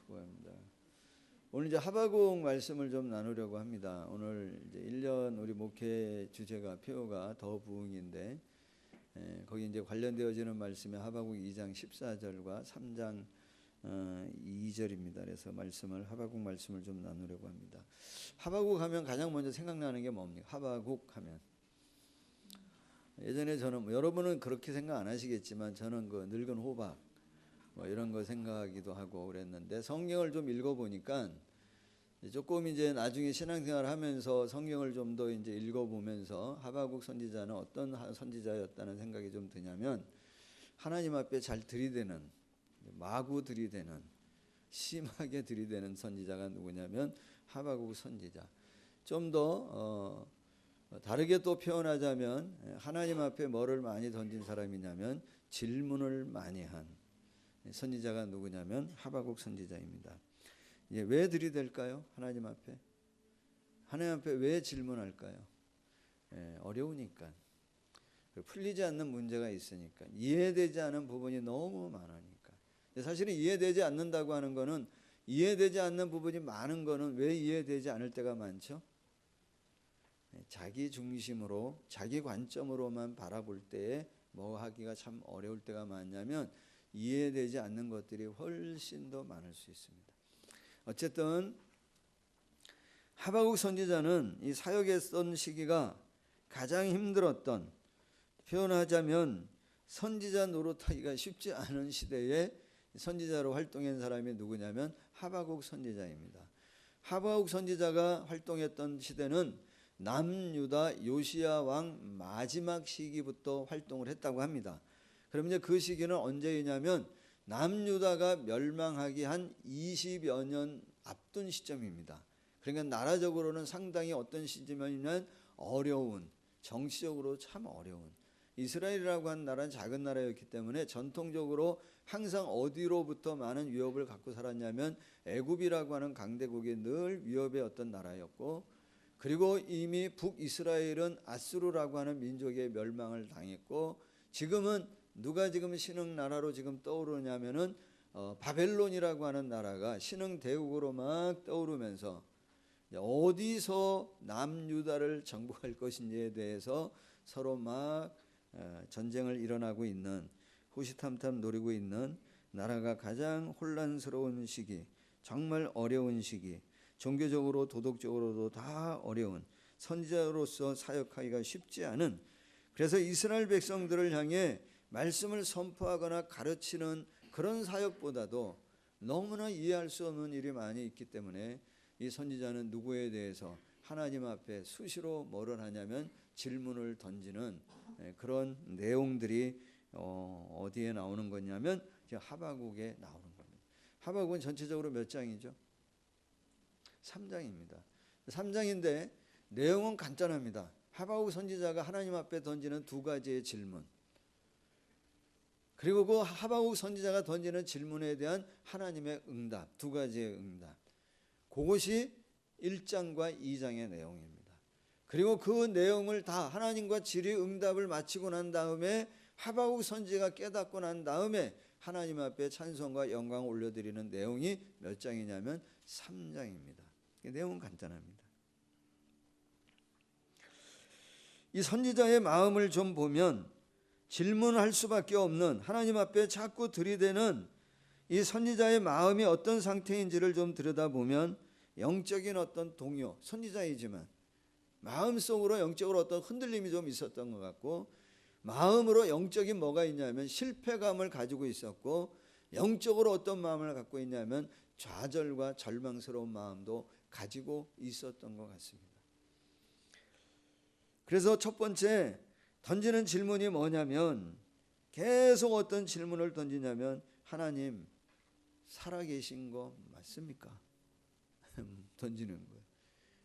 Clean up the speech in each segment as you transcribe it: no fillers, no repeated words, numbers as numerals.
수고합니다. 오늘 이제 하바국 말씀을 좀 나누려고 합니다. 오늘 이제 1년 우리 목회 주제가 표어가 더 부흥인데 거기 이제 관련되어지는 말씀이 하바국 2장 14절과 3장 2절입니다. 그래서 하바국 말씀을 좀 나누려고 합니다. 하바국 하면 가장 먼저 생각나는 게 뭡니까? 하바국 하면 예전에 저는 여러분은 그렇게 생각 안 하시겠지만 저는 그 늙은 호박 이런 거 생각하기도 하고 그랬는데 성경을 좀 읽어보니까 조금 이제 나중에 신앙생활 하면서 성경을 좀 더 이제 읽어보면서 하바국 선지자는 어떤 선지자였다는 생각이 좀 드냐면 하나님 앞에 잘 들이대는 마구 들이대는 심하게 들이대는 선지자가 누구냐면 하바국 선지자. 좀 더 다르게 또 표현하자면 하나님 앞에 뭐를 많이 던진 사람이냐면 질문을 많이 한 선지자가 누구냐면 하바국 선지자입니다. 왜 들이댈까요? 하나님 앞에 왜 질문할까요? 어려우니까, 풀리지 않는 문제가 있으니까, 이해되지 않은 부분이 너무 많으니까. 사실은 이해되지 않는다고 하는 거는, 이해되지 않는 부분이 많은 거는 왜 이해되지 않을 때가 많죠? 자기 중심으로 자기 관점으로만 바라볼 때에 뭐 하기가 참 어려울 때가 많냐면 이해되지 않는 것들이 훨씬 더 많을 수 있습니다. 어쨌든 하바국 선지자는 이 사역에 쓴 시기가 가장 힘들었던, 표현하자면 선지자 노릇하기가 쉽지 않은 시대에 선지자로 활동한 사람이 누구냐면 하바국 선지자입니다. 하바국 선지자가 활동했던 시대는 남유다 요시야 왕 마지막 시기부터 활동을 했다고 합니다. 그럼 이제 그 시기는 언제이냐면 남유다가 멸망하기 한 20여 년 앞둔 시점입니다. 그러니까 나라적으로는 상당히 어떤 시점이냐면 어려운, 정치적으로 참 어려운, 이스라엘이라고 하는 나라는 작은 나라였기 때문에 전통적으로 항상 어디로부터 많은 위협을 갖고 살았냐면 애굽이라고 하는 강대국이 늘 위협의 어떤 나라였고, 그리고 이미 북이스라엘은 아수르라고 하는 민족의 멸망을 당했고, 지금은 누가 지금 신흥 나라로 지금 떠오르냐면은 바벨론이라고 하는 나라가 신흥 대국으로 막 떠오르면서 어디서 남유다를 정복할 것인지에 대해서 서로 막 전쟁을 일어나고 있는, 호시탐탐 노리고 있는 나라가 가장 혼란스러운 시기, 정말 어려운 시기, 종교적으로 도덕적으로도 다 어려운, 선지자로서 사역하기가 쉽지 않은, 그래서 이스라엘 백성들을 향해 말씀을 선포하거나 가르치는 그런 사역보다도 너무나 이해할 수 없는 일이 많이 있기 때문에 이 선지자는 누구에 대해서 하나님 앞에 수시로 뭐를 하냐면 질문을 던지는 그런 내용들이 어디에 나오는 거냐면 하바국에 나오는 겁니다. 하바국은 전체적으로 몇 장이죠? 3장입니다. 3장인데 내용은 간단합니다. 하바국 선지자가 하나님 앞에 던지는 두 가지의 질문, 그리고 그 하바국 선지자가 던지는 질문에 대한 하나님의 응답, 두 가지의 응답, 그것이 1장과 2장의 내용입니다. 그리고 그 내용을 다 하나님과 질의응답을 마치고 난 다음에 하바국 선지자가 깨닫고 난 다음에 하나님 앞에 찬송과 영광을 올려드리는 내용이 몇 장이냐면 3장입니다. 내용은 간단합니다. 이 선지자의 마음을 좀 보면 질문할 수밖에 없는, 하나님 앞에 자꾸 들이대는 이 선지자의 마음이 어떤 상태인지를 좀 들여다보면 영적인 어떤 동요, 선지자이지만 마음속으로 영적으로 어떤 흔들림이 좀 있었던 것 같고, 마음으로 영적인 뭐가 있냐면 실패감을 가지고 있었고, 영적으로 어떤 마음을 갖고 있냐면 좌절과 절망스러운 마음도 가지고 있었던 것 같습니다. 그래서 첫 번째 던지는 질문이 뭐냐면, 계속 어떤 질문을 던지냐면 하나님 살아계신 거 맞습니까? 던지는 거예요.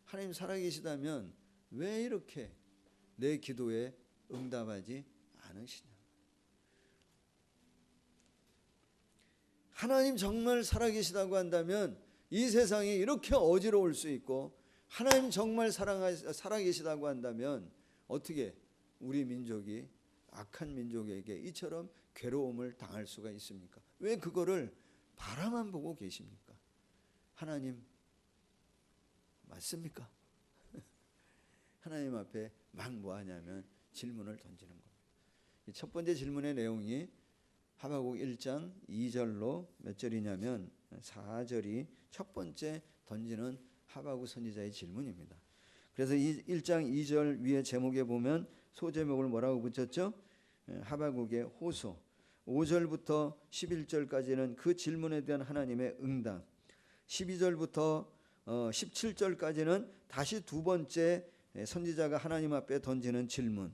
하나님 살아계시다면 왜 이렇게 내 기도에 응답하지 않으시냐? 하나님 정말 살아계시다고 한다면 이 세상이 이렇게 어지러울 수 있고, 하나님 정말 살아계시다고 한다면 어떻게 우리 민족이 악한 민족에게 이처럼 괴로움을 당할 수가 있습니까? 왜 그거를 바라만 보고 계십니까? 하나님 맞습니까? 하나님 앞에 막 뭐하냐면 질문을 던지는 겁니다. 첫 번째 질문의 내용이 하박국 1장 2절로 몇 절이냐면 4절이 첫 번째 던지는 하박국 선지자의 질문입니다. 그래서 이 1장 2절 위에 제목에 보면 소제목을 뭐라고 붙였죠? 하박국의 호소. 5절부터 11절까지는 그 질문에 대한 하나님의 응답. 12절부터 17절까지는 다시 두 번째 선지자가 하나님 앞에 던지는 질문.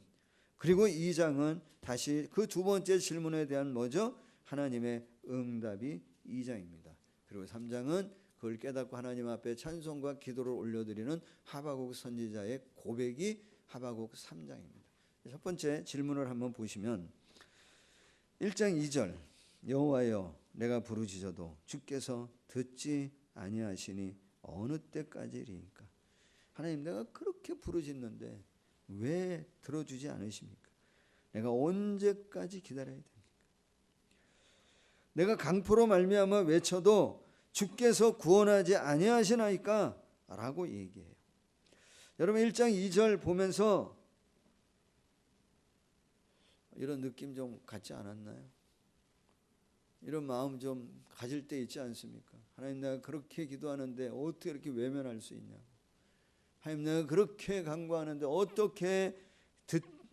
그리고 2장은 다시 그 두 번째 질문에 대한 뭐죠? 하나님의 응답이 2장입니다. 그리고 3장은 그걸 깨닫고 하나님 앞에 찬송과 기도를 올려드리는 하박국 선지자의 고백이 하박국 3장입니다. 첫 번째 질문을 한번 보시면 1장 2절 여호와여 내가 부르짖어도 주께서 듣지 아니하시니 어느 때까지리이까. 하나님 내가 그렇게 부르짖는데 왜 들어주지 않으십니까? 내가 언제까지 기다려야 됩니까? 내가 강포로 말미암아 외쳐도 주께서 구원하지 아니하시나이까? 라고 얘기해요. 여러분 1장 2절 보면서 이런 느낌 좀 갖지 않았나요? 이런 마음 좀 가질 때 있지 않습니까? 하나님 내가 그렇게 기도하는데 어떻게 이렇게 외면할 수 있냐고. 하나님 내가 그렇게 간구하는데 어떻게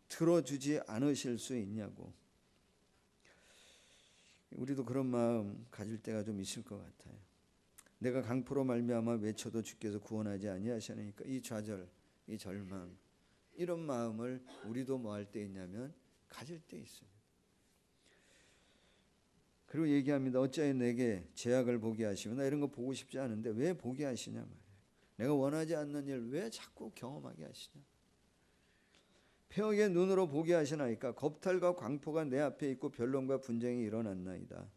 들어주지 않으실 수 있냐고. 우리도 그런 마음 가질 때가 좀 있을 것 같아요. 내가 강포로 말미암아 외쳐도 주께서 구원하지 아니하시니까 이 좌절, 이 절망, 이런 마음을 우리도 뭐 할 때 있냐면 가질 때 있습니다. 그리고 얘기합니다. 어찌하여 내게 죄악을 보게 하시고 나 이런 거 보고 싶지 않은데 왜 보게 하시냐 말이에요. 내가 원하지 않는 일 왜 자꾸 경험하게 하시냐. 폐역의 눈으로 보게 하시나이까. 겁탈과 광포가 내 앞에 있고 변론과 분쟁이 일어났나이다.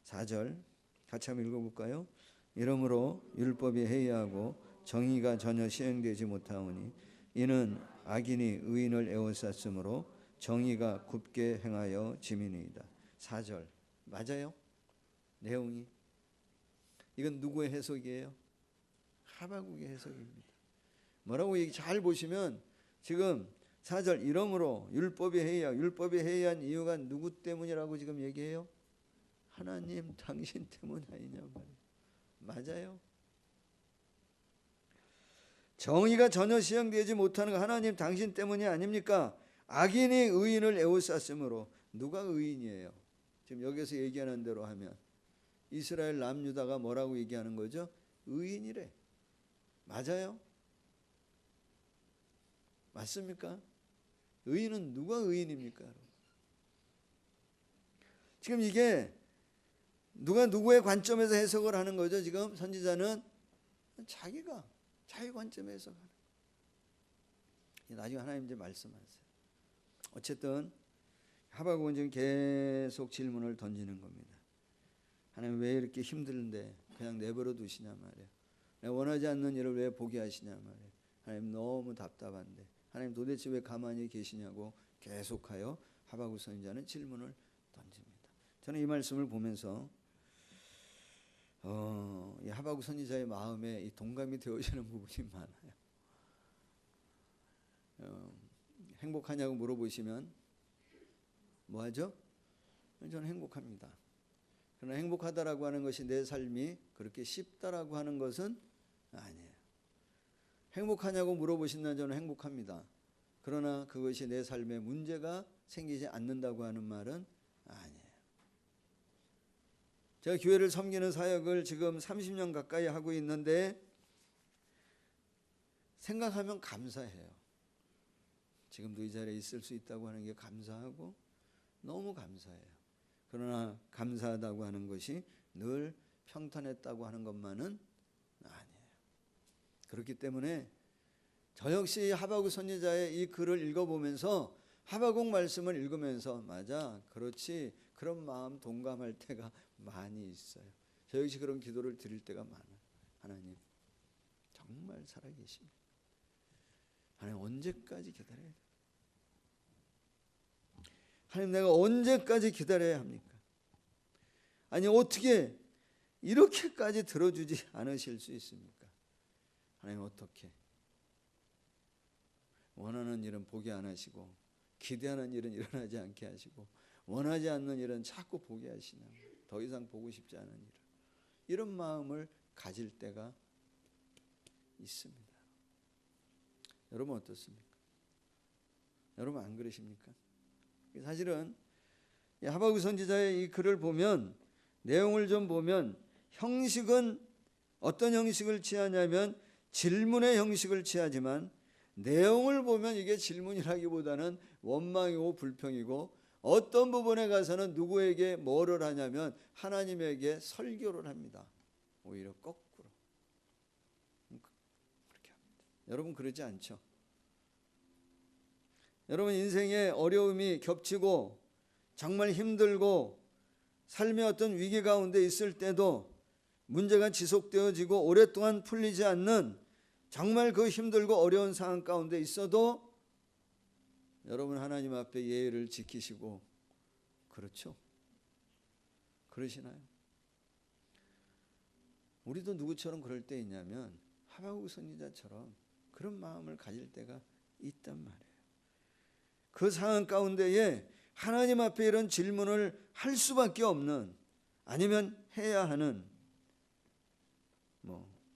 4절 같이 한번 읽어볼까요? 이러므로 율법이 해이하고 정의가 전혀 시행되지 못하오니 이는 악인이 의인을 에워쌌으므로 정의가 굽게 행하여 짐이니이다. 4절 맞아요? 내용이 이건 누구의 해석이에요? 하박국의 해석입니다. 뭐라고 얘기 잘 보시면 지금 4절 이러므로 율법이 해이한 이유가 누구 때문이라고 지금 얘기해요? 하나님 당신 때문 아니냐 말이에요. 맞아요? 정의가 전혀 시행되지 못하는 거 하나님 당신 때문이 아닙니까? 악인이 의인을 에워쌌으므로. 누가 의인이에요? 지금 여기서 얘기하는 대로 하면 이스라엘 남유다가 뭐라고 얘기하는 거죠? 의인이래. 맞아요? 맞습니까? 의인은 누가 의인입니까? 지금 이게 누가 누구의 관점에서 해석을 하는 거죠? 지금 선지자는 자기가 자기 관점에서 해석하는 거예요. 나중에 하나님 이제 말씀하세요. 어쨌든 하박국은 지금 계속 질문을 던지는 겁니다. 하나님 왜 이렇게 힘든데 그냥 내버려 두시냐 말이에요. 내가 원하지 않는 일을 왜 보게 하시냐 말이에요. 하나님 너무 답답한데 하나님 도대체 왜 가만히 계시냐고 계속하여 하박국 선지자는 질문을 던집니다. 저는 이 말씀을 보면서 이 하박국 선지자의 마음에 이 동감이 되어지는 부분이 많아요. 행복하냐고 물어보시면 뭐하죠? 저는 행복합니다. 그러나 행복하다라고 하는 것이 내 삶이 그렇게 쉽다라고 하는 것은 아니에요. 행복하냐고 물어보신다면 저는 행복합니다. 그러나 그것이 내 삶에 문제가 생기지 않는다고 하는 말은 아니에요. 제가 교회를 섬기는 사역을 지금 30년 가까이 하고 있는데 생각하면 감사해요. 지금도 이 자리에 있을 수 있다고 하는 게 감사하고 너무 감사해요. 그러나 감사하다고 하는 것이 늘 평탄했다고 하는 것만은 아니에요. 그렇기 때문에 저 역시 하박국 선지자의 이 글을 읽어보면서 하박국 말씀을 읽으면서 맞아, 그렇지, 그런 마음 동감할 때가 많이 있어요. 저 역시 그런 기도를 드릴 때가 많아요. 하나님 정말 살아계십니다. 하나님 언제까지 기다려야 돼요? 하나님 내가 언제까지 기다려야 합니까? 아니 어떻게 이렇게까지 들어주지 않으실 수 있습니까? 하나님 어떻게? 원하는 일은 보게 안 하시고 기대하는 일은 일어나지 않게 하시고 원하지 않는 일은 자꾸 보게 하시나 더 이상 보고 싶지 않은 일을 이런 마음을 가질 때가 있습니다. 여러분 어떻습니까? 여러분 안 그러십니까? 사실은 하박국 선지자의 이 글을 보면 내용을 좀 보면 형식은 어떤 형식을 취하냐면 질문의 형식을 취하지만 내용을 보면 이게 질문이라기보다는 원망이고 불평이고 어떤 부분에 가서는 누구에게 뭐를 하냐면 하나님에게 설교를 합니다. 오히려 거꾸로 그렇게 합니다. 여러분 그러지 않죠? 여러분 인생에 어려움이 겹치고 정말 힘들고 삶의 어떤 위기 가운데 있을 때도 문제가 지속되어지고 오랫동안 풀리지 않는 정말 그 힘들고 어려운 상황 가운데 있어도 여러분 하나님 앞에 예의를 지키시고 그렇죠? 그러시나요? 우리도 누구처럼 그럴 때 있냐면 하박국 선지자처럼 그런 마음을 가질 때가 있단 말이에요. 그 상황 가운데에 하나님 앞에 이런 질문을 할 수밖에 없는 아니면 해야 하는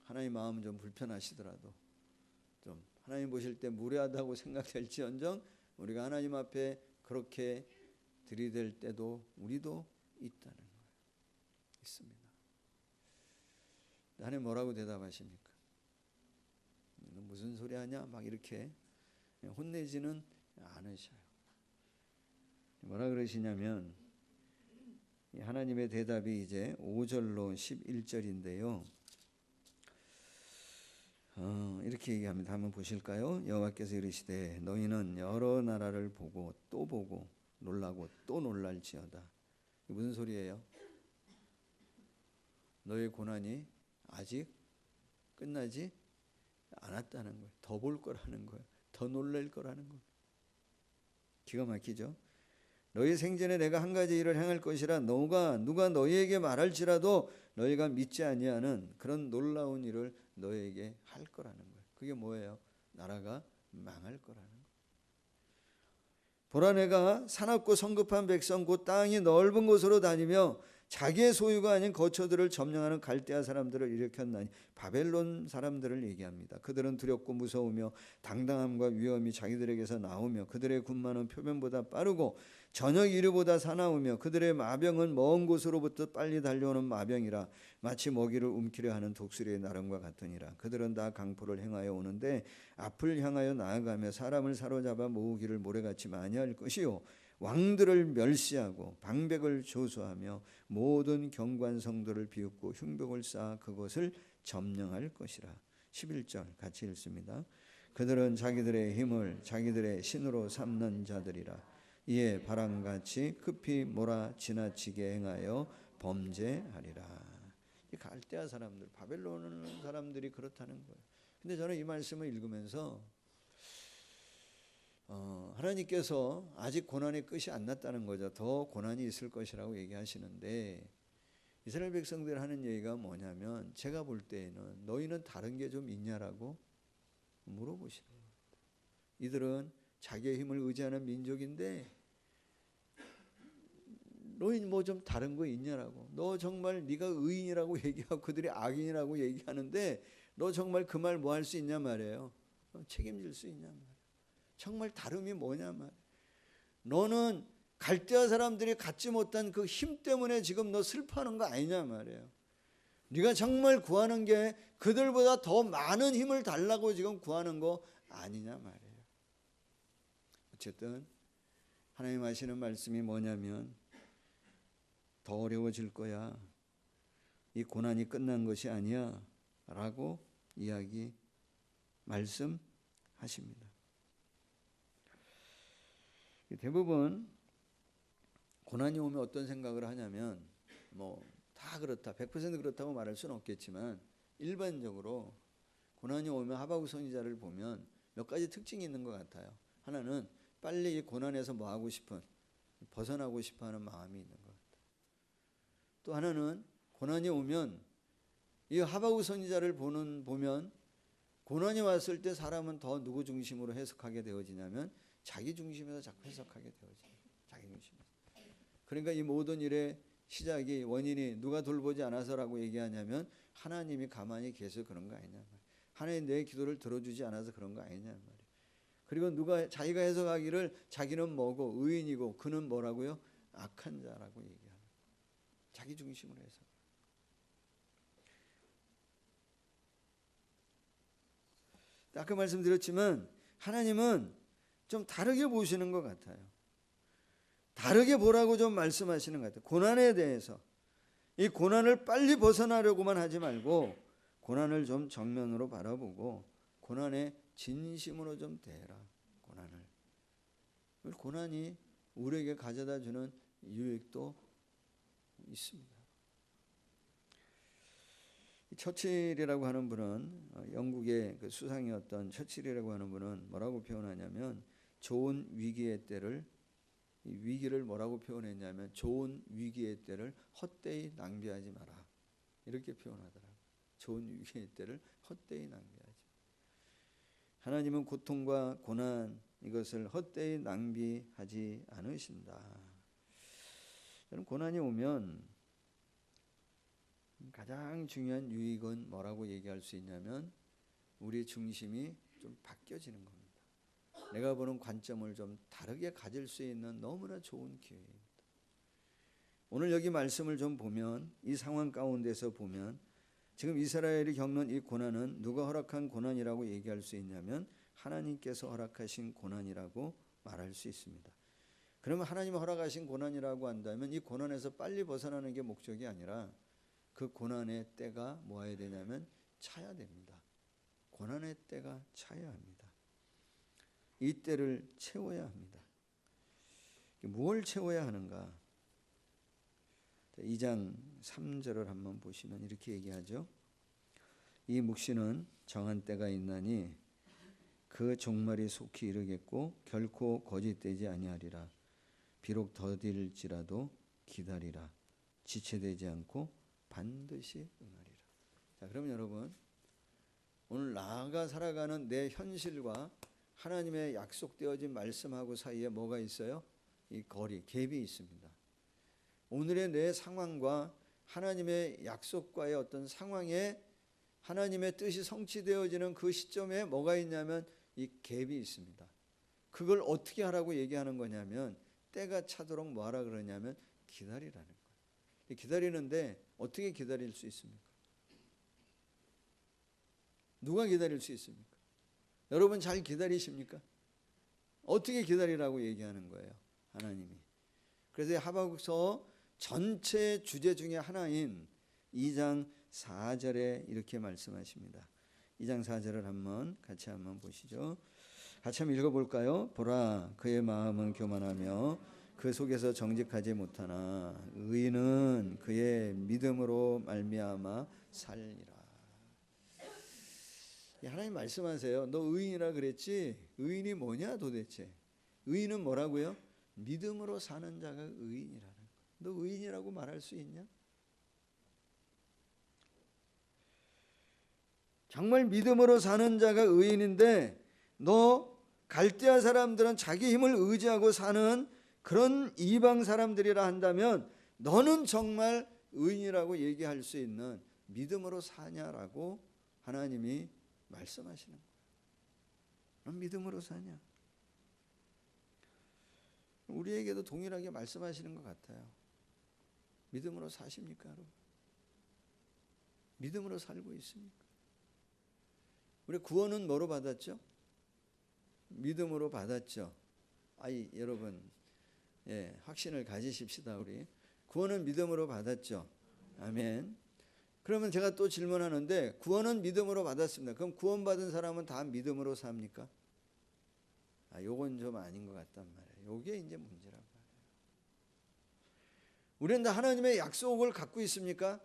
하나님 마음은 좀 불편하시더라도 좀 하나님 보실 때 무례하다고 생각될지언정 우리가 하나님 앞에 그렇게 들이댈 때도 우리도 있다는 거예요. 있습니다. 하나님 뭐라고 대답하십니까? 너 무슨 소리 하냐? 막 이렇게 혼내지는 않으셔요. 뭐라 그러시냐면 하나님의 대답이 이제 5절로 11절인데요. 이렇게 얘기합니다. 한번 보실까요? 여호와께서 이르시되 너희는 여러 나라를 보고 또 보고 놀라고 또 놀랄지어다. 이게 무슨 소리예요? 너의 고난이 아직 끝나지 않았다는 거예요. 더 볼 거라는 거예요. 더 놀랄 거라는 거예요. 기가 막히죠? 너희 생전에 내가 한 가지 일을 행할 것이라 누가 너희에게 말할지라도 너희가 믿지 아니하는 그런 놀라운 일을 너희에게 할 거라는 거예요. 그게 뭐예요? 나라가 망할 거라는 거예요. 보라 내가 사납고 성급한 백성 곧 땅이 넓은 곳으로 다니며 자기의 소유가 아닌 거처들을 점령하는 갈대아 사람들을 일으켰나니 바벨론 사람들을 얘기합니다. 그들은 두렵고 무서우며 당당함과 위엄이 자기들에게서 나오며 그들의 군마는 표변보다 빠르고 저녁 이르보다 사나우며 그들의 마병은 먼 곳으로부터 빨리 달려오는 마병이라 마치 먹이를 움키려 하는 독수리의 나름과 같으니라. 그들은 다 강포를 행하여 오는데 앞을 향하여 나아가며 사람을 사로잡아 모으기를 모래같이 많이 할 것이요 왕들을 멸시하고 방백을 조소하며 모든 경관성들을 비웃고 흉벽을 쌓아 그것을 점령할 것이라. 11절 같이 읽습니다. 그들은 자기들의 힘을 자기들의 신으로 삼는 자들이라. 이에 바람같이 급히 몰아 지나치게 행하여 범죄하리라. 이 갈대아 사람들, 바벨론 사람들이 그렇다는 거예요. 근데 저는 이 말씀을 읽으면서 하나님께서 아직 고난의 끝이 안 났다는 거죠. 더 고난이 있을 것이라고 얘기하시는데 이스라엘 백성들 하는 얘기가 뭐냐면 제가 볼 때에는 너희는 다른 게 좀 있냐라고 물어보시는 겁니다. 이들은 자기의 힘을 의지하는 민족인데 너희 뭐 좀 다른 거 있냐라고. 너 정말 네가 의인이라고 얘기하고 그들이 악인이라고 얘기하는데 너 정말 그 말 뭐 할 수 있냐 말이에요. 책임질 수 있냐 말이에요. 정말 다름이 뭐냐 말이에요. 너는 갈대아 사람들이 갖지 못한 그 힘 때문에 지금 너 슬퍼하는 거 아니냐 말이에요. 네가 정말 구하는 게 그들보다 더 많은 힘을 달라고 지금 구하는 거 아니냐 말이에요. 어쨌든 하나님 하시는 말씀이 뭐냐면 더 어려워질 거야. 이 고난이 끝난 것이 아니야 라고 말씀하십니다. 대부분 고난이 오면 어떤 생각을 하냐면 다 그렇다 100% 그렇다고 말할 수는 없겠지만 일반적으로 고난이 오면 하박국 선지자를 보면 몇 가지 특징이 있는 것 같아요. 하나는 빨리 이 고난에서 벗어나고 싶어하는 마음이 있는 것 같아요. 또 하나는 고난이 오면 이 하박국 선지자를 보면 고난이 왔을 때 사람은 더 누구 중심으로 해석하게 되어지냐면 자기 중심에서 자꾸 해석하게 되어져요. 자기 중심에서. 그러니까 이 모든 일의 시작이 원인이 누가 돌보지 않아서라고 얘기하냐면 하나님이 가만히 계셔서 그런 거 아니냐. 하나님 내 기도를 들어주지 않아서 그런 거 아니냐 말이에요. 그리고 누가 자기가 해석하기를 자기는 뭐고 의인이고 그는 뭐라고요? 악한 자라고 얘기하는 거예요. 자기 중심으로 해석. 아까 말씀드렸지만 하나님은 좀 다르게 보시는 것 같아요. 다르게 보라고 좀 말씀하시는 것 같아요. 고난에 대해서. 이 고난을 빨리 벗어나려고만 하지 말고 고난을 좀 정면으로 바라보고 고난에 진심으로 좀 대해라. 고난을. 고난이 우리에게 가져다 주는 유익도 있습니다. 처칠이라고 하는 분은 영국의 그 수상이었던 처칠이라고 하는 분은 뭐라고 표현하냐면 좋은 위기의 때를 이 위기를 뭐라고 표현했냐면 좋은 위기의 때를 헛되이 낭비하지 마라. 이렇게 표현하더라고요. 좋은 위기의 때를 헛되이 낭비하지 마라. 하나님은 고통과 고난 이것을 헛되이 낭비하지 않으신다. 저는 고난이 오면 가장 중요한 유익은 뭐라고 얘기할 수 있냐면 우리의 중심이 좀 바뀌어지는 겁니다. 내가 보는 관점을 좀 다르게 가질 수 있는 너무나 좋은 기회입니다. 오늘 여기 말씀을 좀 보면 이 상황 가운데서 보면 지금 이스라엘이 겪는 이 고난은 누가 허락한 고난이라고 얘기할 수 있냐면 하나님께서 허락하신 고난이라고 말할 수 있습니다. 그러면 하나님이 허락하신 고난이라고 한다면 이 고난에서 빨리 벗어나는 게 목적이 아니라 그 고난의 때가 뭐해야 되냐면 차야 됩니다. 고난의 때가 차야 합니다. 이 때를 채워야 합니다. 무엇을 채워야 하는가? 2장 3절을 한번 보시면 이렇게 얘기하죠. 이 묵시는 정한 때가 있나니 그 종말이 속히 이르겠고 결코 거짓되지 아니하리라. 비록 더딜지라도 기다리라. 지체되지 않고 반드시 응하리라. 자, 그럼 여러분 오늘 나아가 살아가는 내 현실과 하나님의 약속되어진 말씀하고 사이에 뭐가 있어요? 이 거리, 갭이 있습니다. 오늘의 내 상황과 하나님의 약속과의 어떤 상황에 하나님의 뜻이 성취되어지는 그 시점에 뭐가 있냐면 이 갭이 있습니다. 그걸 어떻게 하라고 얘기하는 거냐면 때가 차도록 뭐하라 그러냐면 기다리라는 거예요. 기다리는데 어떻게 기다릴 수 있습니까? 누가 기다릴 수 있습니까? 여러분 잘 기다리십니까? 어떻게 기다리라고 얘기하는 거예요? 하나님이. 그래서 하박국서 전체 주제 중에 하나인 2장 4절에 이렇게 말씀하십니다. 2장 4절을 같이 한번 보시죠. 같이 한번 읽어볼까요? 보라, 그의 마음은 교만하며 그 속에서 정직하지 못하나 의인은 그의 믿음으로 말미암아 살리라. 하나님 말씀하세요. 너 의인이라 그랬지? 의인이 뭐냐 도대체? 의인은 뭐라고요? 믿음으로 사는 자가 의인이라는 거예요. 너 의인이라고 말할 수 있냐? 정말 믿음으로 사는 자가 의인인데 너 갈대아 사람들은 자기 힘을 의지하고 사는 그런 이방 사람들이라 한다면 너는 정말 의인이라고 얘기할 수 있는 믿음으로 사냐라고 하나님이 말씀하시는 거예요. 넌 믿음으로 사냐? 우리에게도 동일하게 말씀하시는 것 같아요. 믿음으로 사십니까, 여러분? 믿음으로 살고 있습니까? 우리 구원은 뭐로 받았죠? 믿음으로 받았죠. 여러분, 확신을 가지십시다. 우리 구원은 믿음으로 받았죠. 아멘. 그러면 제가 또 질문하는데 구원은 믿음으로 받았습니다. 그럼 구원받은 사람은 다 믿음으로 삽니까? 요건 좀 아닌 것 같단 말이에요. 요게 이제 문제란 말이에요. 우리는 다 하나님의 약속을 갖고 있습니까?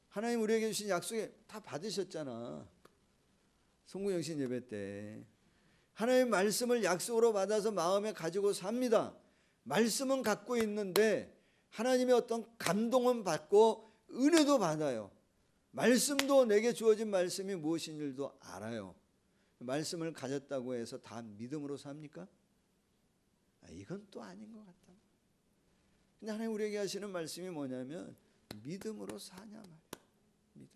하나님 우리에게 주신 약속에 다 받으셨잖아. 송구영신 예배 때 하나님의 말씀을 약속으로 받아서 마음에 가지고 삽니다. 말씀은 갖고 있는데 하나님의 어떤 감동은 받고 은혜도 받아요. 말씀도 내게 주어진 말씀이 무엇인 줄도 알아요. 말씀을 가졌다고 해서 다 믿음으로 삽니까? 이건 또 아닌 것 같다. 근데 하나님 우리에게 하시는 말씀이 뭐냐면 믿음으로 사냐 말이야. 믿음.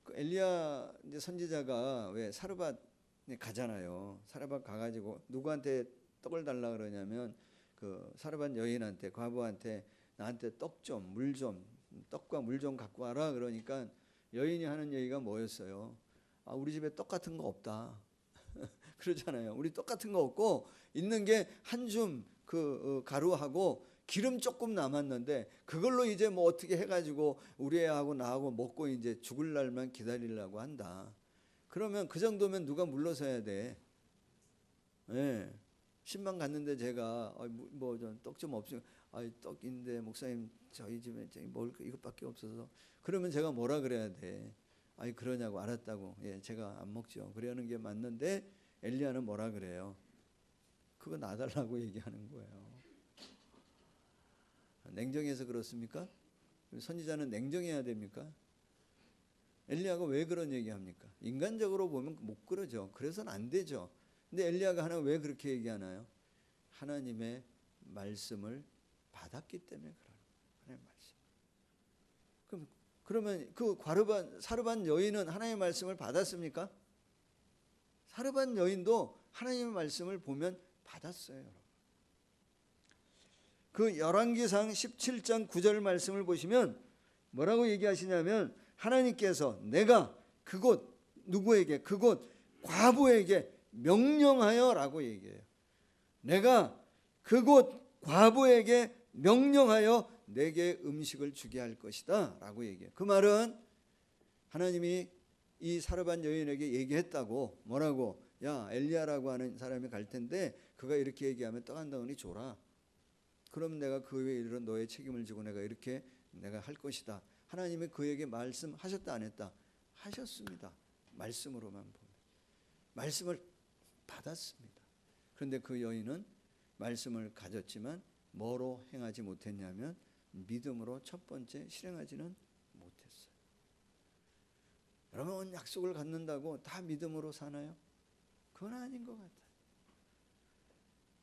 그 엘리야 이제 선지자가 왜 사르밧에 가잖아요. 사르밧 가가지고 누구한테 떡을 달라 그러냐면 그 사르밧 여인한테, 과부한테 나한테 떡 좀, 물 좀, 떡과 물 좀 갖고 와라 그러니까 여인이 하는 얘기가 뭐였어요? 우리 집에 떡 같은 거 없다. 그러잖아요. 우리 떡 같은 거 없고 있는 게 한 줌 그 가루하고 기름 조금 남았는데 그걸로 이제 뭐 어떻게 해가지고 우리 애하고 나하고 먹고 이제 죽을 날만 기다리려고 한다. 그러면 그 정도면 누가 물러서야 돼. 네. 신방 갔는데 제가 뭐 떡 좀 없으면 떡인데 목사님 저희 집에 먹을 거 이것밖에 없어서 그러면 제가 뭐라 그래야 돼. 그러냐고. 알았다고. 예, 제가 안 먹죠. 그러는 게 맞는데 엘리야는 뭐라 그래요? 그거 놔달라고 얘기하는 거예요. 냉정해서 그렇습니까? 선지자는 냉정해야 됩니까? 엘리야가 왜 그런 얘기합니까? 인간적으로 보면 못 그러죠. 그래서는 안 되죠. 근데 엘리야가 하나 왜 그렇게 얘기하나요? 하나님의 말씀을 받았기 때문에 그러는 거예요. 하나님의 말씀. 그러면 그 사르밧 여인은 하나님의 말씀을 받았습니까? 사르밧 여인도 하나님의 말씀을 보면 받았어요. 그 열왕기상 17장 9절 말씀을 보시면 뭐라고 얘기하시냐면 하나님께서 내가 그곳 누구에게 그곳 과부에게 명령하여 라고 얘기해요. 내가 그곳 과부에게 명령하여 내게 음식을 주게 할 것이다 라고 얘기해요. 그 말은 하나님이 이 사르밧 여인에게 얘기했다고. 뭐라고? 야, 엘리야라고 하는 사람이 갈 텐데 그가 이렇게 얘기하면 떡 한 덩어리 줘라. 그럼 내가 그 외에 이르러 너의 책임을 지고 내가 이렇게 내가 할 것이다. 하나님이 그에게 말씀하셨다 안 했다? 하셨습니다. 말씀으로만 보면. 말씀을 받았습니다. 그런데 그 여인은 말씀을 가졌지만 뭐로 행하지 못했냐면 믿음으로 첫 번째 실행하지는 못했어요. 여러분 약속을 갖는다고 다 믿음으로 사나요? 그건 아닌 것 같아요.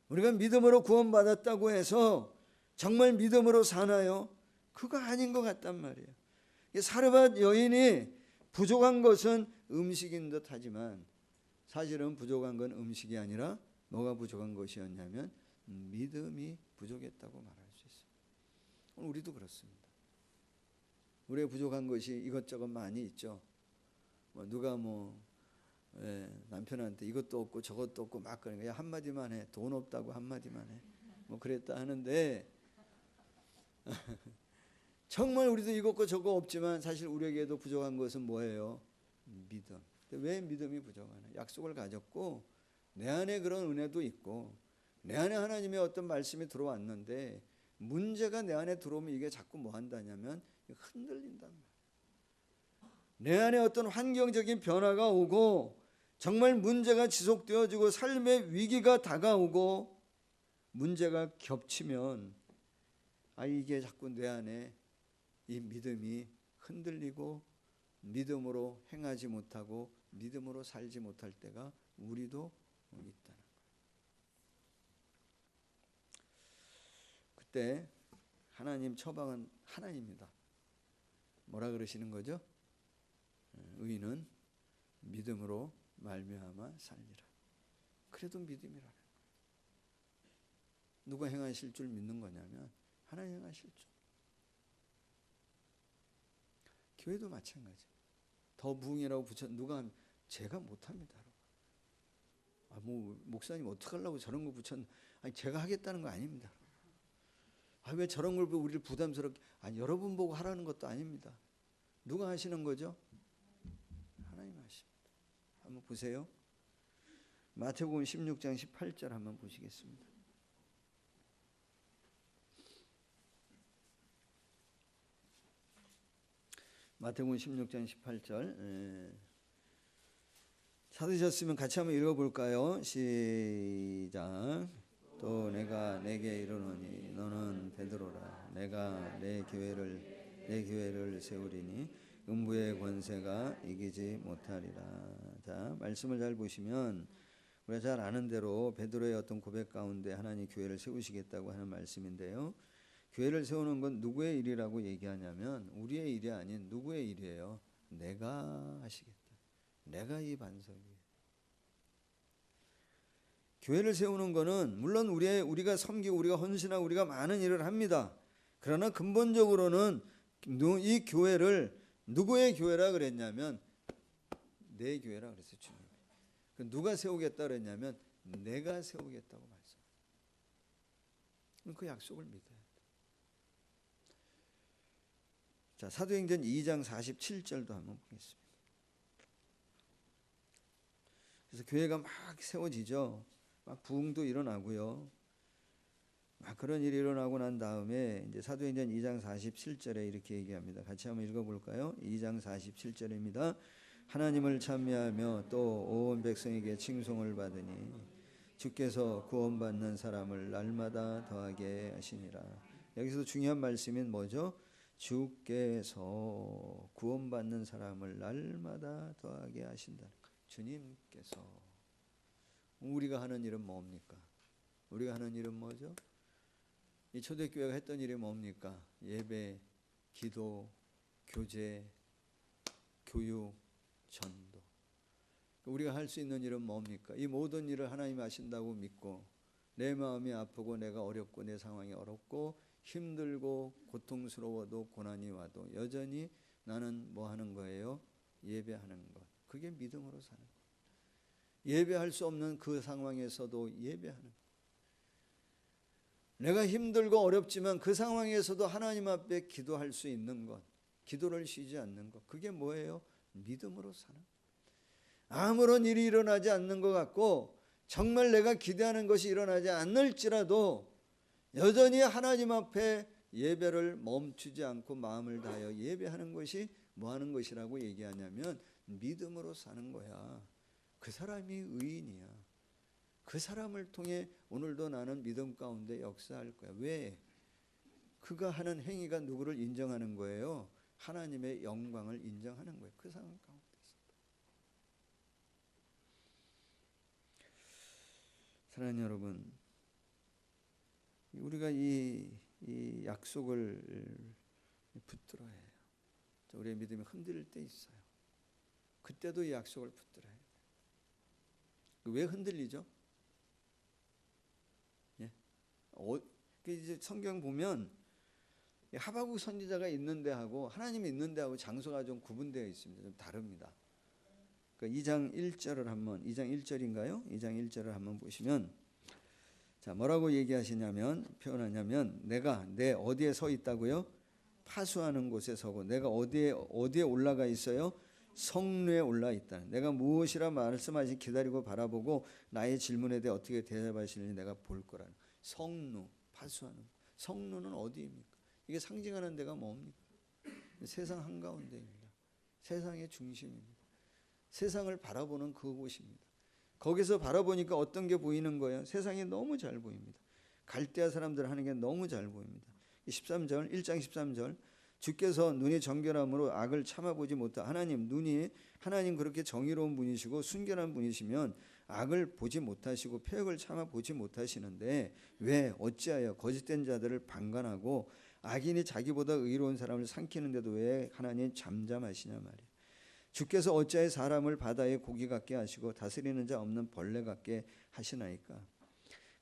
우리가 믿음으로 구원받았다고 해서 정말 믿음으로 사나요? 그거 아닌 것 같단 말이에요. 사르밧 여인이 부족한 것은 음식인 듯 하지만 사실은 부족한 건 음식이 아니라 뭐가 부족한 것이었냐면 믿음이 부족했다고 말할 수 있어요. 우리도 그렇습니다. 우리의 부족한 것이 이것저것 많이 있죠. 누가 남편한테 이것도 없고 저것도 없고 막 그러니까 한마디만 해. 돈 없다고 한마디만 해. 그랬다 하는데 정말 우리도 이것과 저거 없지만 사실 우리에게도 부족한 것은 뭐예요? 믿음. 왜 믿음이 부족하나? 약속을 가졌고 내 안에 그런 은혜도 있고 내 안에 하나님의 어떤 말씀이 들어왔는데 문제가 내 안에 들어오면 이게 자꾸 뭐 한다냐면 흔들린단 말이에요. 내 안에 어떤 환경적인 변화가 오고 정말 문제가 지속되어지고 삶의 위기가 다가오고 문제가 겹치면 이게 자꾸 내 안에 이 믿음이 흔들리고 믿음으로 행하지 못하고 믿음으로 살지 못할 때가 우리도 있다는 거예요. 그때 하나님 처방은 하나입니다. 뭐라 그러시는 거죠? 의인은 믿음으로 말미암아 살리라. 그래도 믿음이라는 거예요. 누가 행하실 줄 믿는 거냐면 하나님 행하실 줄. 교회도 마찬가지. 더 부흥이라고 붙여 누가 하면 제가 못합니다. 목사님 어떡하려고 저런 거 붙였나? 제가 하겠다는 거 아닙니다. 왜 저런 걸 우리를 부담스럽게? 여러분 보고 하라는 것도 아닙니다. 누가 하시는 거죠? 하나님 하십니다. 한번 보세요. 마태복음 16장 18절 한번 보시겠습니다. 마태복음 16장 18절 찾으셨으면 같이 한번 읽어볼까요? 시작. 또 내가 내게 이르노니 너는 베드로라. 내가 내 교회를 세우리니 음부의 권세가 이기지 못하리라. 자, 말씀을 잘 보시면 우리가 잘 아는 대로 베드로의 어떤 고백 가운데 하나님 교회를 세우시겠다고 하는 말씀인데요. 교회를 세우는 건 누구의 일이라고 얘기하냐면 우리의 일이 아닌 누구의 일이에요? 내가 하시겠다. 내가 이 반석이에요. 교회를 세우는 거는 물론 우리가 섬기고 우리가 헌신하고 우리가 많은 일을 합니다. 그러나 근본적으로는 이 교회를 누구의 교회라 그랬냐면 내 교회라 그랬어요. 주님이. 누가 세우겠다 그랬냐면 내가 세우겠다고 말씀해요. 그 약속을 믿어야 돼. 자, 사도행전 2장 47절도 한번 보겠습니다. 그래서 교회가 막 세워지죠. 막 부흥도 일어나고요. 막 그런 일이 일어나고 난 다음에 이제 사도행전 2장 47절에 이렇게 얘기합니다. 같이 한번 읽어볼까요? 2장 47절입니다. 하나님을 찬미하며 또 온 백성에게 칭송을 받으니 주께서 구원받는 사람을 날마다 더하게 하시니라. 여기서 중요한 말씀이 뭐죠? 주께서 구원받는 사람을 날마다 더하게 하신다. 주님께서. 우리가 하는 일은 뭡니까? 우리가 하는 일은 뭐죠? 이 초대교회가 했던 일이 뭡니까? 예배, 기도, 교제, 교육, 전도. 우리가 할 수 있는 일은 뭡니까? 이 모든 일을 하나님이 하신다고 믿고 내 마음이 아프고 내가 어렵고 내 상황이 어렵고 힘들고 고통스러워도 고난이 와도 여전히 나는 뭐 하는 거예요? 예배하는 것. 그게 믿음으로 사는 것. 예배할 수 없는 그 상황에서도 예배하는 것. 내가 힘들고 어렵지만 그 상황에서도 하나님 앞에 기도할 수 있는 것. 기도를 쉬지 않는 것. 그게 뭐예요? 믿음으로 사는 것. 아무런 일이 일어나지 않는 것 같고 정말 내가 기대하는 것이 일어나지 않을지라도 여전히 하나님 앞에 예배를 멈추지 않고 마음을 다하여 예배하는 것이 뭐 하는 것이라고 얘기하냐면 믿음으로 사는 거야. 그 사람이 의인이야. 그 사람을 통해 오늘도 나는 믿음 가운데 역사할 거야. 왜? 그가 하는 행위가 누구를 인정하는 거예요? 하나님의 영광을 인정하는 거예요. 그 상황 가운데서. 사랑하는 여러분, 우리가 이 약속을 붙들어야 해요. 우리의 믿음이 흔들릴 때 있어요. 그때도 이 약속을 붙들어야 해요. 왜 흔들리죠? 예. 이제 성경 보면 하박국 선지자가 있는 데하고 하나님이 있는 데하고 장소가 좀 구분되어 있습니다. 좀 다릅니다. 2장 1절을 한번 2장 1절인가요? 2장 1절을 한번 보시면 자, 뭐라고 얘기하시냐면 표현하냐면 내가 내 어디에 서 있다고요? 파수하는 곳에 서고 내가 어디에 올라가 있어요? 성루에 올라 있다. 내가 무엇이라 말씀하시 기다리고 바라보고 나의 질문에 대해 어떻게 대답하시는지 내가 볼 거라는. 성루, 파수하는. 성루는 어디입니까? 이게 상징하는 데가 뭡니까? 세상 한가운데입니다. 세상의 중심입니다. 세상을 바라보는 그곳입니다. 거기서 바라보니까 어떤 게 보이는 거예요? 세상이 너무 잘 보입니다. 갈대아 사람들 하는 게 너무 잘 보입니다. 13절, 1장 13절 주께서 눈이 정결함으로 악을 참아보지 못하 하나님 그렇게 정의로운 분이시고 순결한 분이시면 악을 보지 못하시고 폐역을 참아보지 못하시는데 왜 어찌하여 거짓된 자들을 방관하고 악인이 자기보다 의로운 사람을 삼키는데도 왜 하나님 잠잠하시냐 말이에요. 주께서 어찌하여 사람을 바다의 고기 같게 하시고 다스리는 자 없는 벌레 같게 하시나이까.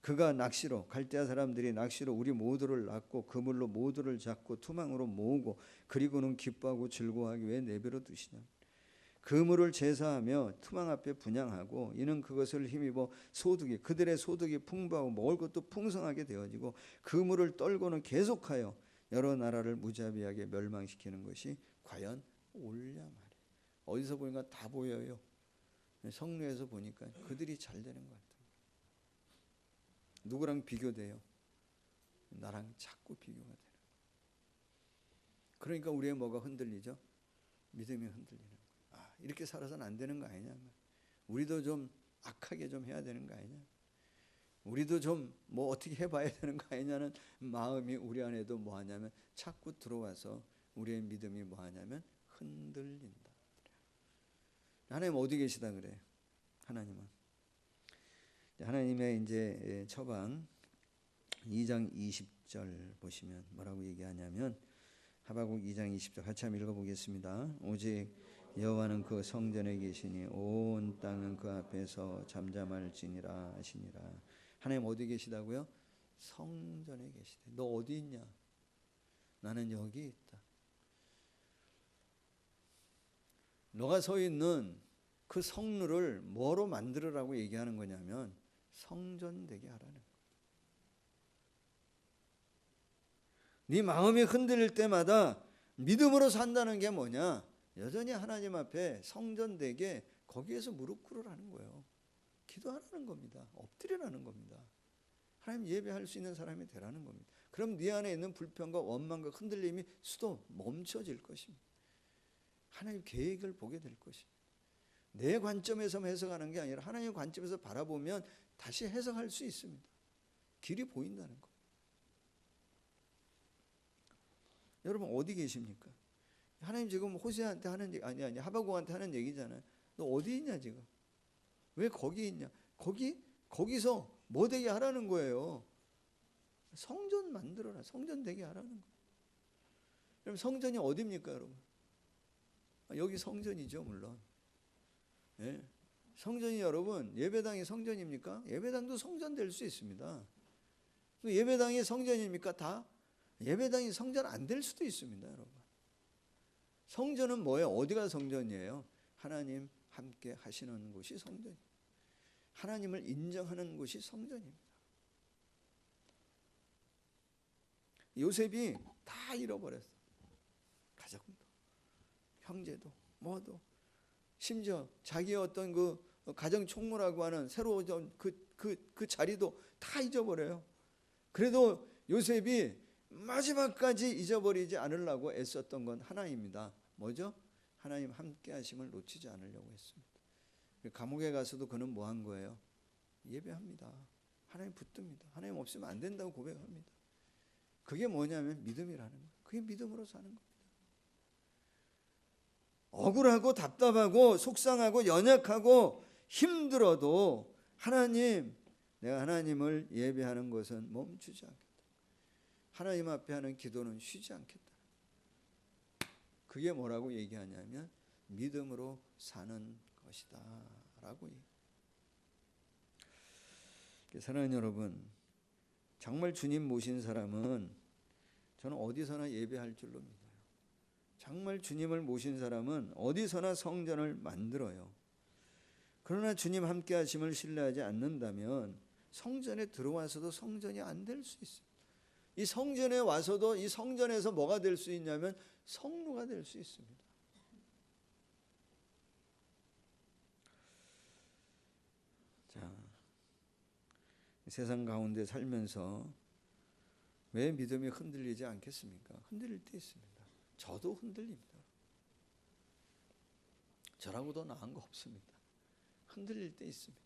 그가 낚시로 갈대아 사람들이 낚시로 우리 모두를 낚고 그물로 모두를 잡고 투망으로 모으고 그리고는 기뻐하고 즐거워하기 위해 내버려 두시냐. 그물을 제사하며 투망 앞에 분향하고 이는 그것을 힘입어 그들의 소득이 풍부하고 먹을 것도 풍성하게 되어지고 그물을 떨고는 계속하여 여러 나라를 무자비하게 멸망시키는 것이 과연 옳냐 말이에요. 어디서 보니까 다 보여요. 성루에서 보니까 그들이 잘 되는 것 같아요. 누구랑 비교돼요? 나랑 자꾸 비교가 되는 거예요. 그러니까 우리의 뭐가 흔들리죠? 믿음이 흔들리는 거예요. 이렇게 살아서는 안 되는 거 아니냐. 우리도 좀 악하게 좀 해야 되는 거 아니냐. 우리도 좀 뭐 어떻게 해봐야 되는 거 아니냐는 마음이 우리 안에도 뭐 하냐면 자꾸 들어와서 우리의 믿음이 뭐 하냐면 흔들린다. 하나님 어디 계시다 그래? 하나님은 하나님의 이제 처방 2장 20절 보시면 뭐라고 얘기하냐면 하박국 2장 20절 같이 한번 읽어보겠습니다. 오직 여호와는 그 성전에 계시니 온 땅은 그 앞에서 잠잠할지니라 하시니라. 하나님 어디 계시다고요? 성전에 계시대. 너 어디 있냐? 나는 여기 있다. 너가 서 있는 그 성루를 뭐로 만들으라고 얘기하는 거냐면 성전 되게 하라는 거야. 네 마음이 흔들릴 때마다 믿음으로 산다는 게 뭐냐? 여전히 하나님 앞에 성전 되게 거기에서 무릎 꿇으라는 거예요. 기도하라는 겁니다. 엎드리라는 겁니다. 하나님 예배할 수 있는 사람이 되라는 겁니다. 그럼 네 안에 있는 불평과 원망과 흔들림이 수도 멈춰질 것입니다. 하나님 계획을 보게 될 것입니다. 내 관점에서 해석하는 게 아니라 하나님의 관점에서 바라보면 다시 해석할 수 있습니다. 길이 보인다는 거. 여러분 어디 계십니까? 하나님 지금 호세한테 하는 얘기 아니 하박국한테 하는 얘기잖아요. 너 어디 있냐 지금? 왜 거기 있냐? 거기서 뭐 되게 하라는 거예요. 성전 만들어라. 성전 되게 하라는 거예요. 그럼 성전이 어디입니까, 여러분? 여기 성전이죠, 물론. 예. 성전이 여러분 예배당이 성전입니까? 예배당도 성전 될 수 있습니다. 예배당이 성전입니까? 다? 예배당이 성전 안 될 수도 있습니다, 여러분. 성전은 뭐예요? 어디가 성전이에요? 하나님 함께 하시는 곳이 성전입니다. 하나님을 인정하는 곳이 성전입니다. 요셉이 다 잃어버렸어. 가족도, 형제도, 뭐도. 심지어 자기의 어떤 그 가정 총무라고 하는 새로 그 자리도 다 잊어버려요. 그래도 요셉이 마지막까지 잊어버리지 않으려고 애썼던 건 하나입니다. 뭐죠? 하나님 함께 하심을 놓치지 않으려고 했습니다. 감옥에 가서도 그는 뭐 한 거예요? 예배합니다. 하나님 붙듭니다. 하나님 없으면 안 된다고 고백합니다. 그게 뭐냐면 믿음이라는 거예요. 그게 믿음으로 사는 겁니다. 억울하고 답답하고 속상하고 연약하고 힘들어도 하나님, 내가 하나님을 예배하는 것은 멈추지 않겠다. 하나님 앞에 하는 기도는 쉬지 않겠다. 그게 뭐라고 얘기하냐면 믿음으로 사는 것이다 라고 얘기해요. 사랑하는 여러분, 정말 주님 모신 사람은 저는 어디서나 예배할 줄로 믿어요. 정말 주님을 모신 사람은 어디서나 성전을 만들어요. 그러나 주님 함께 하심을 신뢰하지 않는다면 성전에 들어와서도 성전이 안 될 수 있어요. 이 성전에 와서도 이 성전에서 뭐가 될 수 있냐면 성루가 될 수 있습니다. 자, 세상 가운데 살면서 왜 믿음이 흔들리지 않겠습니까? 흔들릴 때 있습니다. 저도 흔들립니다. 저라고 더 나은 거 없습니다. 흔들릴 때 있습니다.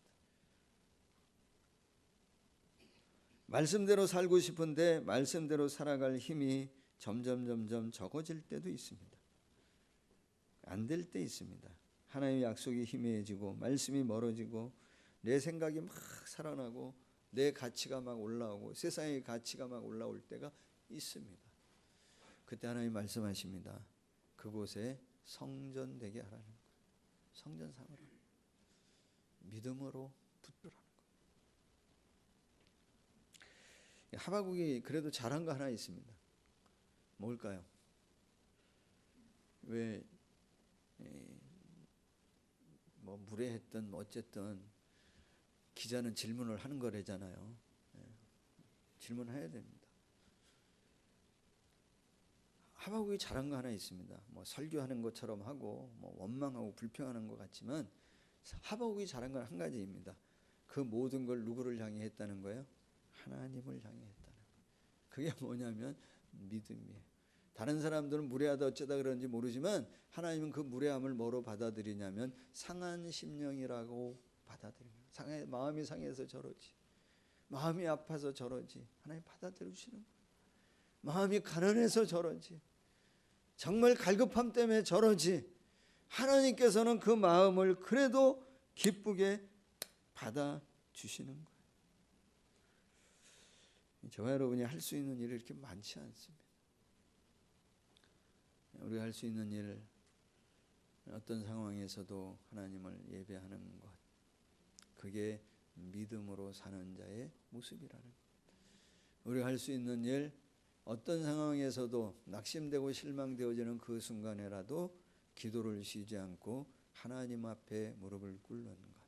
말씀대로 살고 싶은데 말씀대로 살아갈 힘이 점점 적어질 때도 있습니다. 안 될 때 있습니다. 하나님의 약속이 희미해지고 말씀이 멀어지고 내 생각이 막 살아나고 내 가치가 막 올라오고 세상의 가치가 막 올라올 때가 있습니다. 그때 하나님 말씀하십니다. 그곳에 성전 되게 하라는 거예요. 성전 삼으라. 믿음으로 붙들라는 거예요. 하박국이 그래도 잘한 거 하나 있습니다. 뭘까요? 왜 뭐 무례했든 어쨌든 기자는 질문을 하는 거래잖아요. 질문해야 됩니다. 하박국이 잘한 거 하나 있습니다. 뭐 설교하는 것처럼 하고 뭐 원망하고 불평하는 것 같지만 하박국이 잘한 건 한 가지입니다. 그 모든 걸 누구를 향해 했다는 거예요? 하나님을 향해 했다는 거예요. 그게 뭐냐면 믿음이에요. 다른 사람들은 무례하다 어쩌다 그런지 모르지만 하나님은 그 무례함을 뭐로 받아들이냐면 상한 심령이라고 받아들입니다. 마음이 상해서 저러지. 마음이 아파서 저러지. 하나님 받아들여 주시는 거예요. 마음이 가난해서 저러지. 정말 갈급함 때문에 저러지. 하나님께서는 그 마음을 그래도 기쁘게 받아주시는 거예요. 저와 여러분이 할 수 있는 일이 이렇게 많지 않습니다. 우리가 할 수 있는 일, 어떤 상황에서도 하나님을 예배하는 것, 그게 믿음으로 사는 자의 모습이라는 것. 우리가 할 수 있는 일, 어떤 상황에서도 낙심되고 실망되어지는 그 순간에라도 기도를 쉬지 않고 하나님 앞에 무릎을 꿇는 것.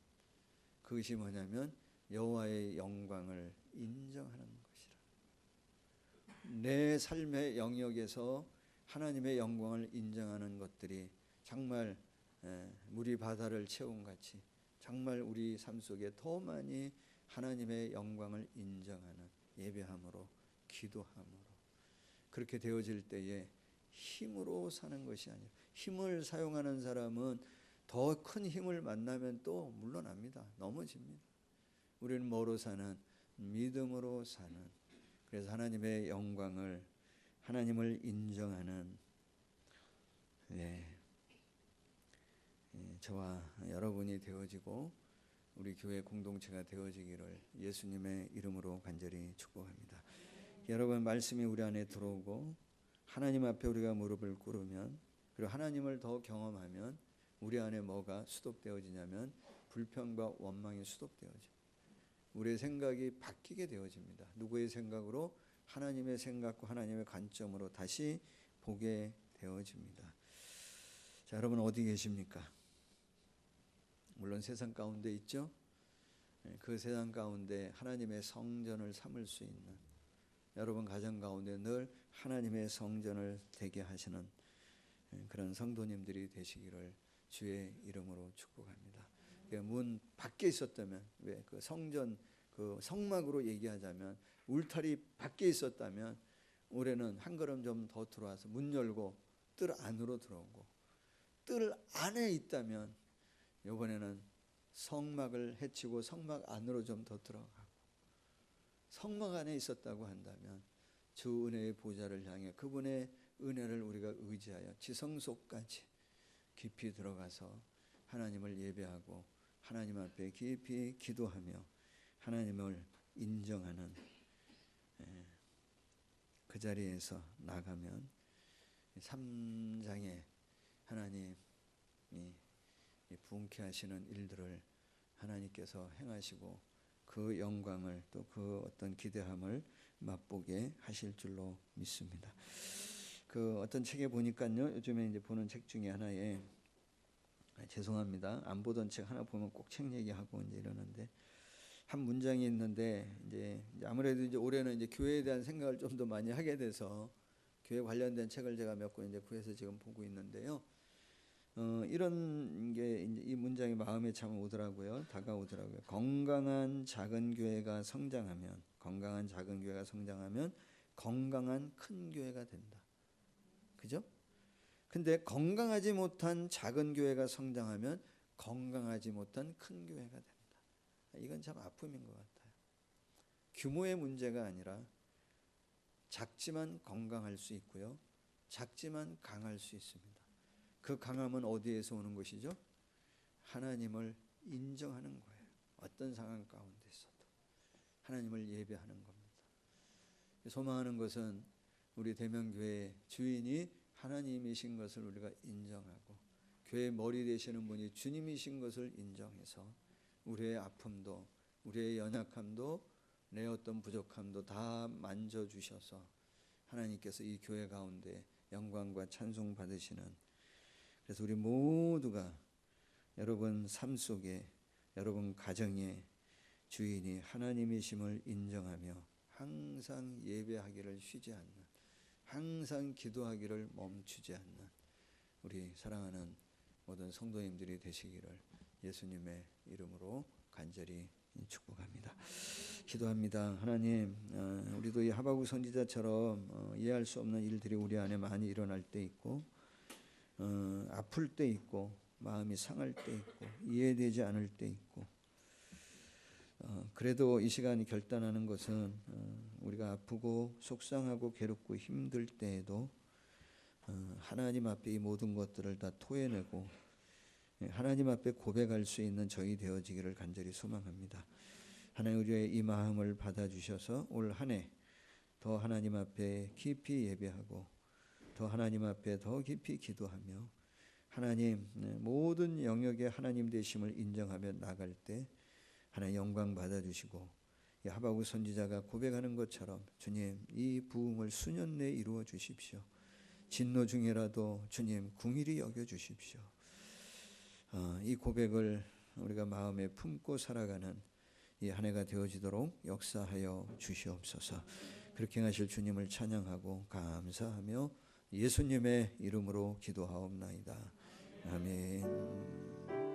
그것이 뭐냐면 여호와의 영광을 인정하는 것이라. 내 삶의 영역에서 하나님의 영광을 인정하는 것들이 정말 물이 바다를 채운 같이 정말 우리 삶 속에 더 많이 하나님의 영광을 인정하는 예배함으로, 기도함으로 그렇게 되어질 때에 힘으로 사는 것이 아니라, 힘을 사용하는 사람은 더 큰 힘을 만나면 또 물러납니다. 넘어집니다. 우리는 뭐로 사는? 믿음으로 사는. 그래서 하나님의 영광을, 하나님을 인정하는 저와 여러분이 되어지고 우리 교회 공동체가 되어지기를 예수님의 이름으로 간절히 축복합니다. 여러분, 말씀이 우리 안에 들어오고 하나님 앞에 우리가 무릎을 꿇으면, 그리고 하나님을 더 경험하면 우리 안에 뭐가 수독되어지냐면 불평과 원망이 수독되어집니다. 우리의 생각이 바뀌게 되어집니다. 누구의 생각으로? 하나님의 생각과 하나님의 관점으로 다시 보게 되어집니다. 자, 여러분 어디 계십니까? 물론 세상 가운데 있죠. 그 세상 가운데 하나님의 성전을 삼을 수 있는, 여러분 가정 가운데 늘 하나님의 성전을 되게 하시는 그런 성도님들이 되시기를 주의 이름으로 축복합니다. 문 밖에 있었다면, 왜 그 성전 그 성막으로 얘기하자면 울타리 밖에 있었다면 올해는 한 걸음 좀 더 들어와서 문 열고 뜰 안으로 들어오고, 뜰 안에 있다면 이번에는 성막을 헤치고 성막 안으로 좀 더 들어가고, 성막 안에 있었다고 한다면 주 은혜의 보좌를 향해 그분의 은혜를 우리가 의지하여 지성소까지 깊이 들어가서 하나님을 예배하고 하나님 앞에 깊이 기도하며 하나님을 인정하는 그 자리에서 나가면 3장에 하나님이 부흥케 하시는 일들을 하나님께서 행하시고 그 영광을, 또 그 어떤 기대함을 맛보게 하실 줄로 믿습니다. 그 어떤 책에 보니까요, 요즘에 이제 보는 책 중에 하나에, 죄송합니다, 안 보던 책 하나 보면 꼭 책 얘기하고 이제 이러는데, 한 문장이 있는데, 이제 아무래도 이제 올해는 이제 교회에 대한 생각을 좀 더 많이 하게 돼서 교회 관련된 책을 제가 몇 권 이제 구해서 지금 보고 있는데요. 이런 게 이제 이 문장이 마음에 참 오더라고요. 다가오더라고요. 건강한 작은 교회가 성장하면, 건강한 작은 교회가 성장하면 건강한 큰 교회가 된다. 그죠? 근데 건강하지 못한 작은 교회가 성장하면 건강하지 못한 큰 교회가 된다. 이건 참 아픔인 것 같아요. 규모의 문제가 아니라 작지만 건강할 수 있고요, 작지만 강할 수 있습니다. 그 강함은 어디에서 오는 것이죠? 하나님을 인정하는 거예요. 어떤 상황 가운데 있어도 하나님을 예배하는 겁니다. 소망하는 것은 우리 대명교회 주인이 하나님이신 것을 우리가 인정하고, 교회 머리 되시는 분이 주님이신 것을 인정해서 우리의 아픔도, 우리의 연약함도, 내 어떤 부족함도 다 만져주셔서 하나님께서 이 교회 가운데 영광과 찬송 받으시는, 그래서 우리 모두가 여러분 삶 속에, 여러분 가정에 주인이 하나님이심을 인정하며 항상 예배하기를 쉬지 않는, 항상 기도하기를 멈추지 않는 우리 사랑하는 모든 성도님들이 되시기를 예수님의 이름으로 간절히 축복합니다. 기도합니다. 하나님, 우리도 이 하박국 선지자처럼 이해할 수 없는 일들이 우리 안에 많이 일어날 때 있고, 아플 때 있고, 마음이 상할 때 있고, 이해되지 않을 때 있고, 그래도 이 시간이 결단하는 것은 우리가 아프고 속상하고 괴롭고 힘들 때에도 하나님 앞에 이 모든 것들을 다 토해내고 하나님 앞에 고백할 수 있는 저희 되어지기를 간절히 소망합니다. 하나님 우리의 이 마음을 받아주셔서 올 한 해 더 하나님 앞에 깊이 예배하고 더 하나님 앞에 더 깊이 기도하며 하나님 모든 영역에 하나님 되심을 인정하며 나갈 때 하나님 영광 받아주시고 하박국 선지자가 고백하는 것처럼 주님 이 부흥을 수년 내에 이루어 주십시오. 진노 중에라도 주님 궁일이 여겨 주십시오. 이 고백을 우리가 마음에 품고 살아가는 이 한 해가 되어지도록 역사하여 주시옵소서. 그렇게 하실 주님을 찬양하고 감사하며 예수님의 이름으로 기도하옵나이다. 아멘.